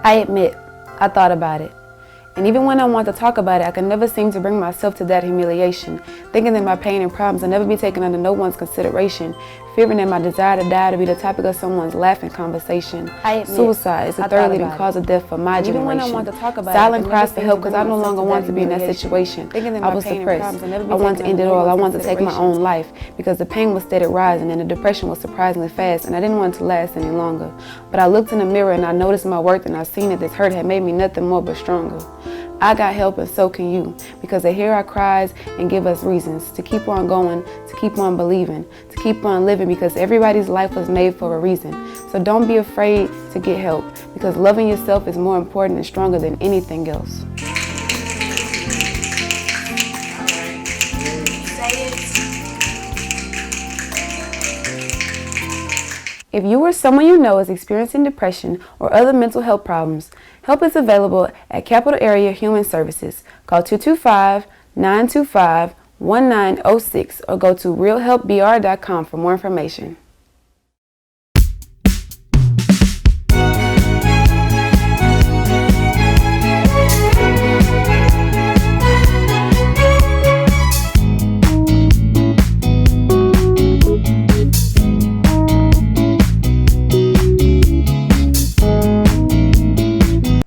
I admit, I thought about it. And even when I want to talk about it, I can never seem to bring myself to that humiliation, thinking that my pain and problems will never be taken under no one's consideration, fearing that my desire to die to be the topic of someone's laughing conversation. Suicide is the third leading cause of death for my generation. Even when I want to talk about silent cries for help because I no longer want to be in that situation. I was depressed. I wanted to end it all. I wanted to take my own life because the pain was steady rising and the depression was surprisingly fast, and I didn't want it to last any longer. But I looked in the mirror and I noticed my worth, and I seen that this hurt had made me nothing more but stronger. I got help, and so can you, because they hear our cries and give us reasons to keep on going, to keep on believing, to keep on living, because everybody's life was made for a reason. So don't be afraid to get help, because loving yourself is more important and stronger than anything else. If you or someone you know is experiencing depression or other mental health problems, help is available at Capital Area Human Services. Call 225-925-1906 or go to realhelpbr.com for more information.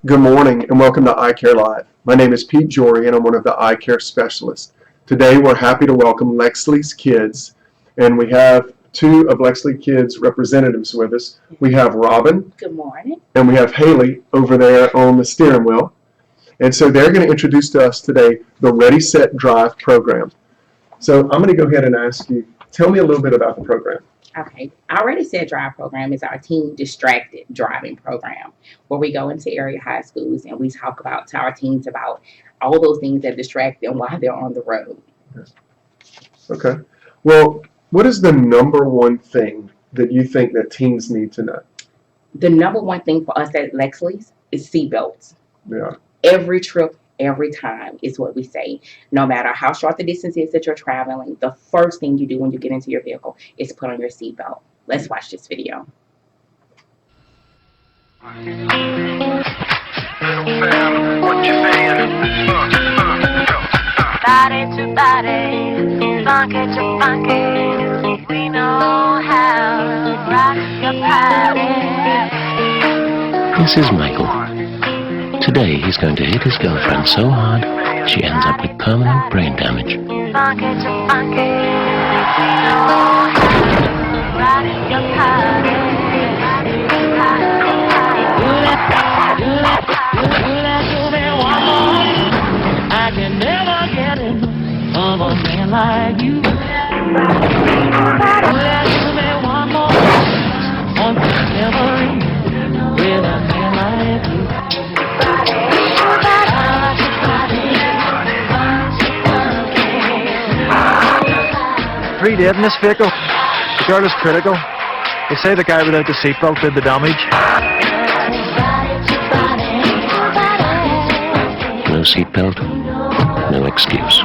Good morning and welcome to Eye Care Live. My name is Pete Jory and I'm one of the eye care specialists. Today we're happy to welcome Lexlee's kids, and we have two of Lexlee kids' representatives with us. We have Robin. Good morning. And we have Haley over there on the steering wheel. And so they're going to introduce to us today the Ready, Set, Drive program. So I'm going to go ahead and ask you, tell me a little bit about the program. Okay, our Ready, Set, Drive program is our teen distracted driving program, where we go into area high schools and we talk about to our teens about all those things that distract them while they're on the road. Okay. Well, what is the number one thing that you think that teens need to know? The number one thing for us at Lexlee's is seatbelts. Yeah. Every trip, every time is what we say. No matter how short the distance is that you're traveling, the first thing you do when you get into your vehicle is put on your seatbelt. Let's watch this video. What you saying? Body to body, funky to funky, we know how to rock your body. This is Michael. Today he's going to hit his girlfriend so hard she ends up with permanent brain damage. Funky to funky, we know how to rock your body. I can never get enough of a man like you. Give me one more on memory with a man like you. Pretty dead in this vehicle. The girl is critical. They say the guy without the seatbelt did the damage. No seatbelt, no excuse.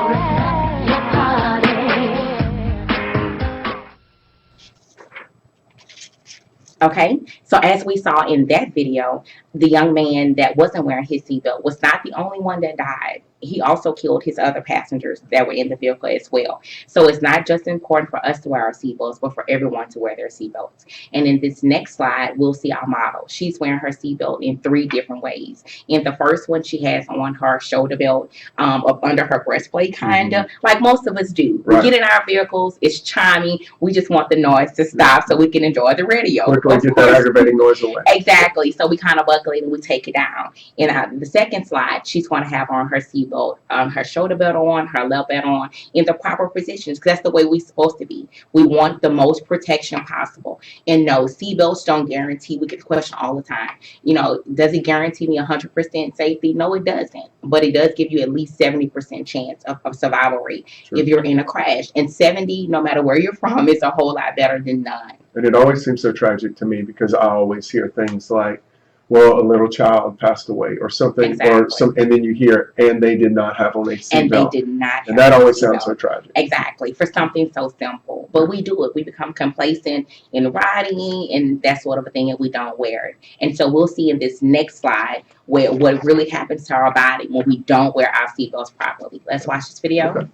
Okay, so as we saw in that video, the young man that wasn't wearing his seatbelt was not the only one that died. He also killed his other passengers that were in the vehicle as well. So it's not just important for us to wear our seatbelts, but for everyone to wear their seatbelts. And in this next slide, we'll see our model. She's wearing her seatbelt in 3 different ways. In the first one, she has on her shoulder belt up under her breastplate, kind of like most of us do. Right. We get in our vehicles, it's chiming. We just want the noise to stop so we can enjoy the radio. Quickly get that aggravating noise away. Exactly. So we kind of buckle it and we take it down. In the second slide, she's going to have on her seatbelt, her shoulder belt on, her left belt on, in the proper positions, because that's the way we're supposed to be. We want the most protection possible. And no, seatbelts don't guarantee. We get the question all the time. You know, does it guarantee me 100% safety? No, it doesn't. But it does give you at least 70% chance of survival rate if you're in a crash. And 70, no matter where you're from, is a whole lot better than none. And it always seems so tragic to me because I always hear things like, well, a little child passed away or something, Exactly. and then you hear, and they did not have on a seatbelt. And they did not have And that a always seatbelt. sounds so tragic. Exactly, for something so simple. normal. But we do it. We become complacent in riding and that sort of a thing, and we don't wear it. And so we'll see in this next slide where what really happens to our body when we don't wear our seatbelts properly. Let's watch this video. Okay.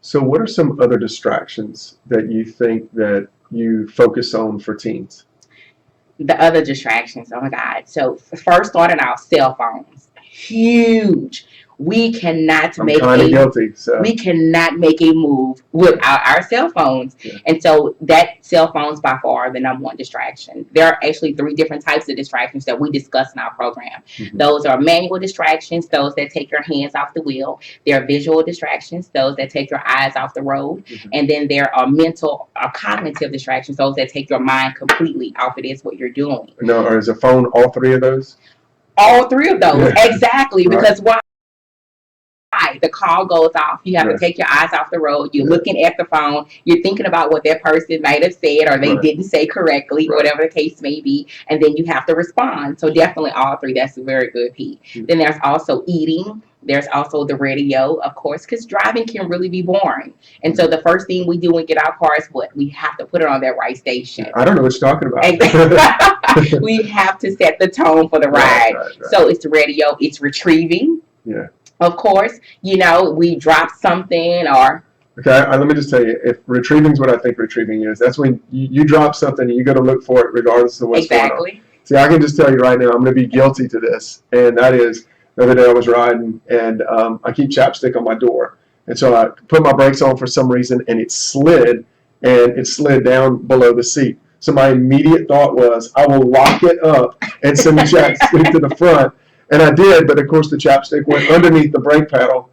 So what are some other distractions that you think that you focus on for teens? The other distractions, oh my God. So first starting out, cell phones. Huge. We cannot I'm make kind of guilty. So we cannot make a move without our cell phones. Yeah. And so that cell phones by far are the number one distraction. There are actually 3 different types of distractions that we discuss in our program. Mhm. Those are manual distractions, those that take your hands off the wheel. There are visual distractions, those that take your eyes off the road. Mhm. And then there are mental or cognitive distractions, those that take your mind completely off of this, what you're doing. No, or is a phone all 3 of those? All 3 of those, Yeah. exactly. Right. Because why? The call goes off. You have Right. to take your eyes off the road. You're Yeah. looking at the phone. You're thinking about what that person might have said or they Right. didn't say correctly, Right. whatever the case may be. And then you have to respond. So definitely all 3. That's a very good piece. Mm-hmm. Then there's also eating. There's also the radio, of course, because driving can really be boring. And so the first thing we do when we get our car is what? We have to put it on that right station. I don't know what you're talking about. We have to set the tone for the Right, ride. right. So it's radio, it's retrieving. Yeah. Of course, we drop something or Okay, let me just tell you, if retrieving is what I think retrieving is, that's when you drop something and you got to look for it regardless of what's going on. exactly. See, I can just tell you right now, I'm going to be guilty to this, and that is the other day I was riding and I keep chapstick on my door, and so I put my brakes on for some reason and it slid down below the seat. So my immediate thought was, I will lock it up and send the chapstick to the front. And I did, but of course the chapstick went underneath the brake pedal.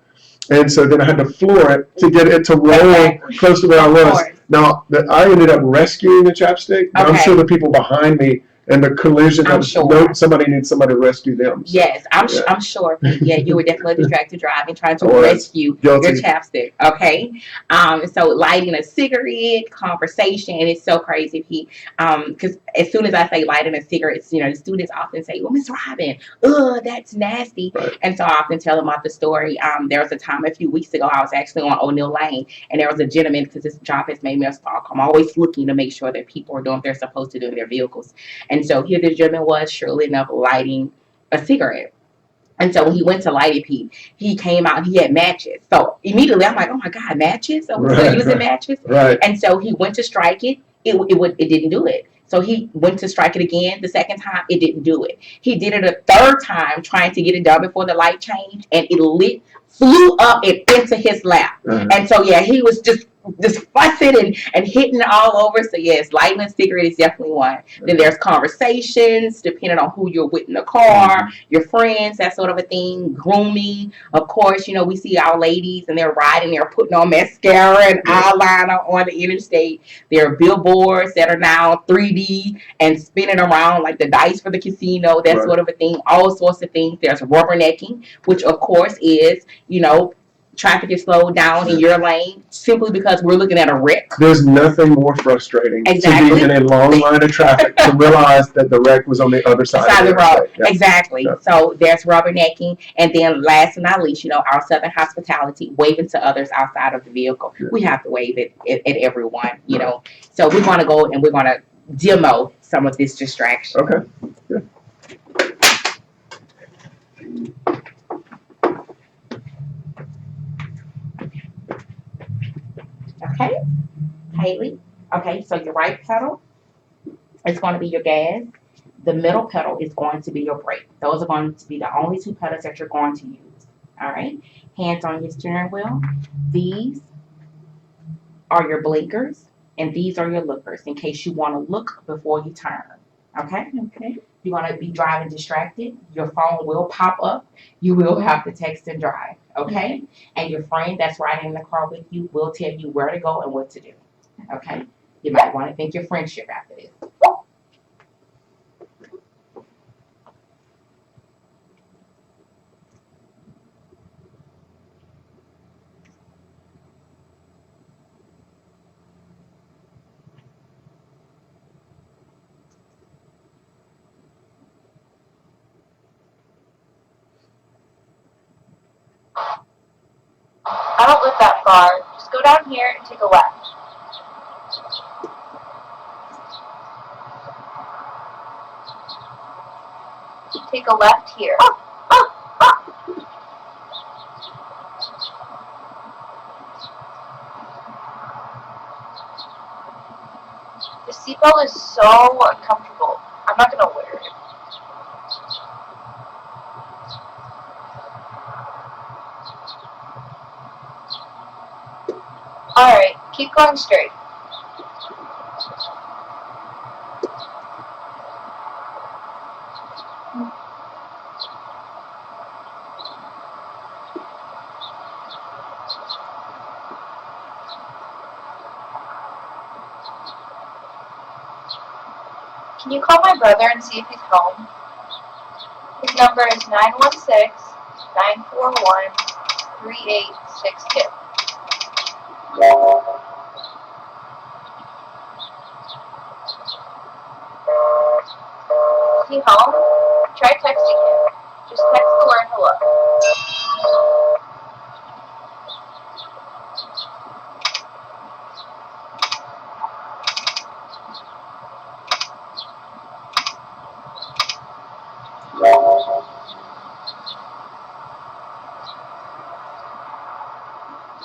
And so then I had to floor it to get it to roll close to where I was. Now, I ended up rescuing the chapstick, but I'm Okay. sure the people behind me and the collision, I'm sure. somebody needs somebody to rescue them. So, Yes, I'm yeah. I'm sure. Yeah, you were definitely distracted driving, trying to I was. rescue Guilty. your chapstick. Okay, so lighting a cigarette, conversation, and it's so crazy, Pete. Because as soon as I say lighting a cigarette, the students often say, "Well, Miss Robin, that's nasty." Right. And so I often tell them about the story. There was a time a few weeks ago I was actually on O'Neill Lane, and there was a gentleman, because this job has made me a stalk. I'm always looking to make sure that people are doing what they're supposed to do in their vehicles. And so here the gentleman was, surely enough, lighting a cigarette. And so when he went to light it, he came out and he had matches. So immediately I'm like, oh my God, matches? So we're still using matches? Right. And so he went to strike it. It didn't do it. So he went to strike it again. The second time, it didn't do it. He did it a third time trying to get it done before the light changed, and it flew up and into his lap. Uh-huh. And so, yeah, he was just fussing and hitting it all over. So, yes, lighting a cigarette is definitely one. Then there's conversations, depending on who you're with in the car, your friends, that sort of a thing. Grooming. Of course, we see our ladies and they're riding, they're putting on mascara and eyeliner on the interstate. There are billboards that are now 3D and spinning around like the dice for the casino, that Right. sort of a thing. All sorts of things. There's rubbernecking, which of course is, traffic is slowed down in your lane simply because we're looking at a wreck. There's nothing more frustrating Exactly. to be in a long line of traffic to realize that the wreck was on the other side Side of the road. Yeah. Exactly. Yeah. So there's rubbernecking. And then last but not least, our Southern hospitality, waving to others outside of the vehicle. Yeah. We have to wave at everyone, So we're going to go and we're going to demo some of this distraction. Okay. Good. Okay, Haley. Okay, so your right pedal is going to be your gas. The middle pedal is going to be your brake. Those are going to be the only 2 pedals that you're going to use. All right, hands on your steering wheel. These are your blinkers, and these are your lookers in case you want to look before you turn. Okay? Okay. You're going to be driving distracted. Your phone will pop up. You will have to text and drive. Okay? And your friend that's riding in the car with you will tell you where to go and what to do. Okay? You might want to think your friendship after this. look that far. Just go down here and take a left. Take a left here. The seatbelt is so uncomfortable. I'm not gonna wear it. Alright, keep going straight. Can you call my brother and see if he's home? His number is 916-941-3862. Is he home? Try texting him. Just text the word hello.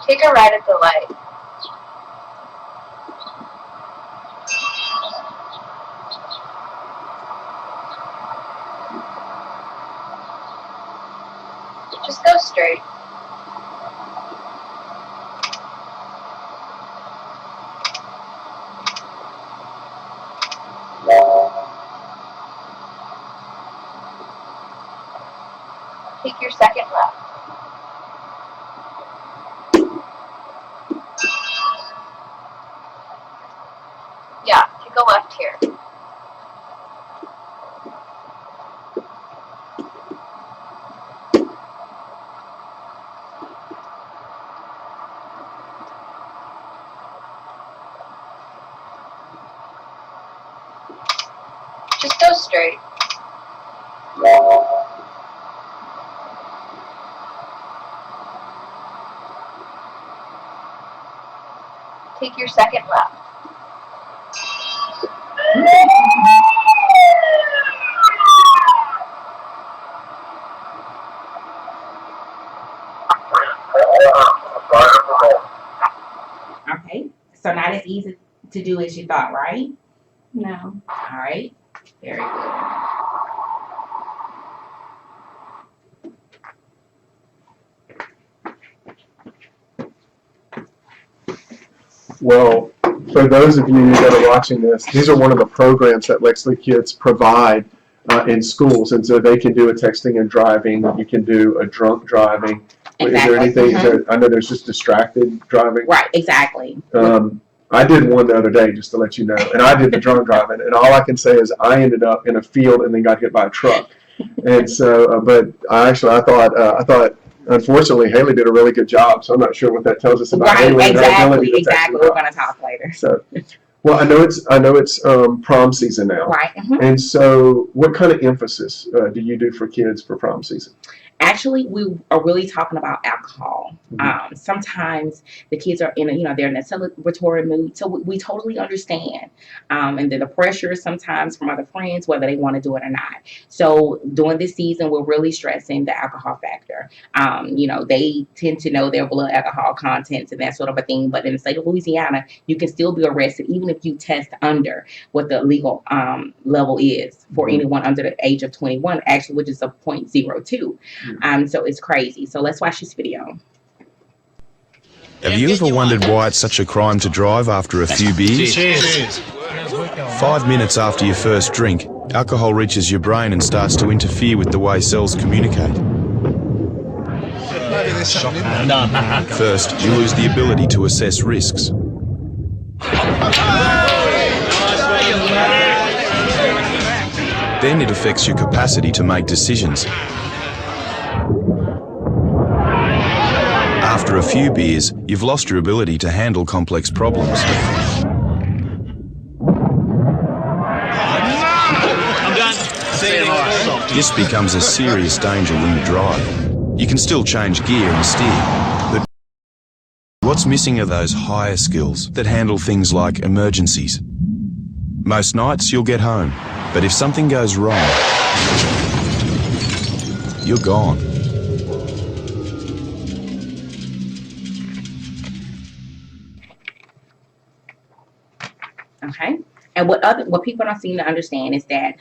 Take a ride at the light. Just go straight. Take your second left. Yeah, take a left here. Just go straight. Take your second left. Okay, so not as easy to do as you thought, right? No. All right, very good. Well, for those of you that are watching this, these are one of the programs that Lexlee Kids provide in schools, and so they can do a texting and driving. You can do a drunk driving. Exactly. Is there anything? Mm-hmm. I know there's just distracted driving. Right, exactly. I did one the other day, just to let you know, and I did the drunk driving, and all I can say is I ended up in a field and then got hit by a truck. And so, but I thought. Unfortunately, Haley did a really good job, so I'm not sure what that tells us about Haley and her ability to text exactly. We're going to talk later. So, well, I know it's prom season now, Right. Mm-hmm. and so what kind of emphasis do you do for kids for prom season? Actually, we are really talking about alcohol. Mm-hmm. Sometimes the kids are they're in a celebratory mood, so we totally understand. And then the pressure sometimes from other friends, whether they want to do it or not. So during this season, we're really stressing the alcohol factor. They tend to know their blood alcohol contents and that sort of a thing. But in the state of Louisiana, you can still be arrested even if you test under what the legal level is for anyone under the age of 21, actually, which is a 0.02. So it's crazy. So let's watch this video. Have you ever wondered why it's such a crime to drive after a few beers? Cheers. 5 minutes after your first drink, alcohol reaches your brain and starts to interfere with the way cells communicate. First, you lose the ability to assess risks. Then it affects your capacity to make decisions. After a few beers, you've lost your ability to handle complex problems. This becomes a serious danger when you drive. You can still change gear and steer, What's missing are those higher skills that handle things like emergencies. Most nights you'll get home, but if something goes wrong, you're gone. Okay. And what people don't seem to understand is that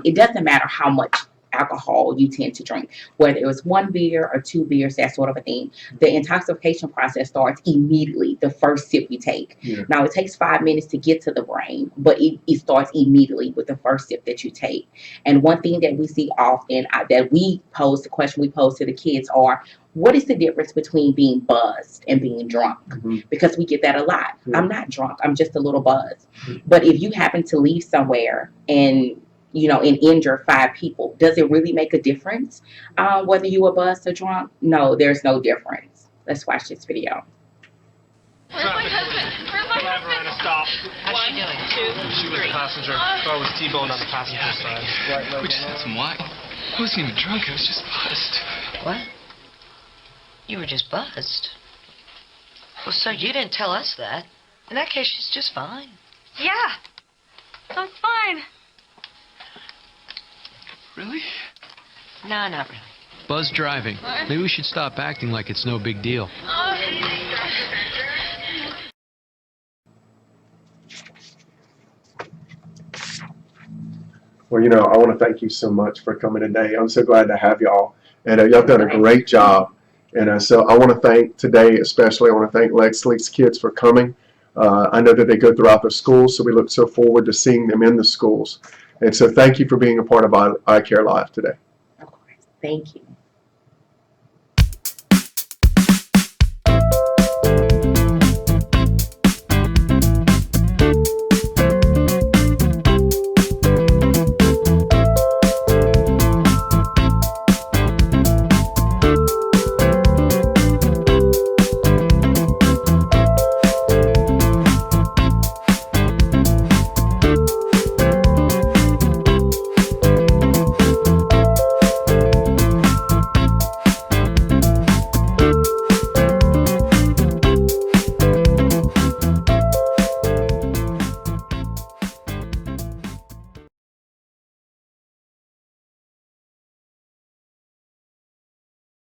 it doesn't matter how much alcohol you tend to drink, whether it was 1 beer or 2 beers, that sort of a thing. The intoxication process starts immediately the first sip you take. Yeah. Now it takes 5 minutes to get to the brain, but it starts immediately with the first sip that you take. And one thing that we see often that we pose, the question we pose to the kids are, what is the difference between being buzzed and being drunk? Mm-hmm. Because we get that a lot. Yeah. I'm not drunk, I'm just a little buzzed. Mm-hmm. But if you happen to leave somewhere and injure 5 people, does it really make a difference whether you were buzzed or drunk? No, there's no difference. Let's watch this video. Where's my husband? Where's my husband? Stop. How's she doing? 2, 3. She was a passenger. I was T-boned on the passenger side. Right, We just had some wine. I wasn't even drunk, I was just buzzed. What? You were just buzzed? Well, sir, you didn't tell us that. In that case, she's just fine. Yeah. That's fine. Really? No, not really. Buzz driving. Maybe we should stop acting like it's no big deal. Well, I want to thank you so much for coming today. I'm so glad to have y'all. And y'all done a great job. And so I want to thank today, especially, I want to thank Lexlee's kids for coming. I know that they go throughout their schools, so we look so forward to seeing them in the schools. And so thank you for being a part of iCare Live today. Of course. Thank you.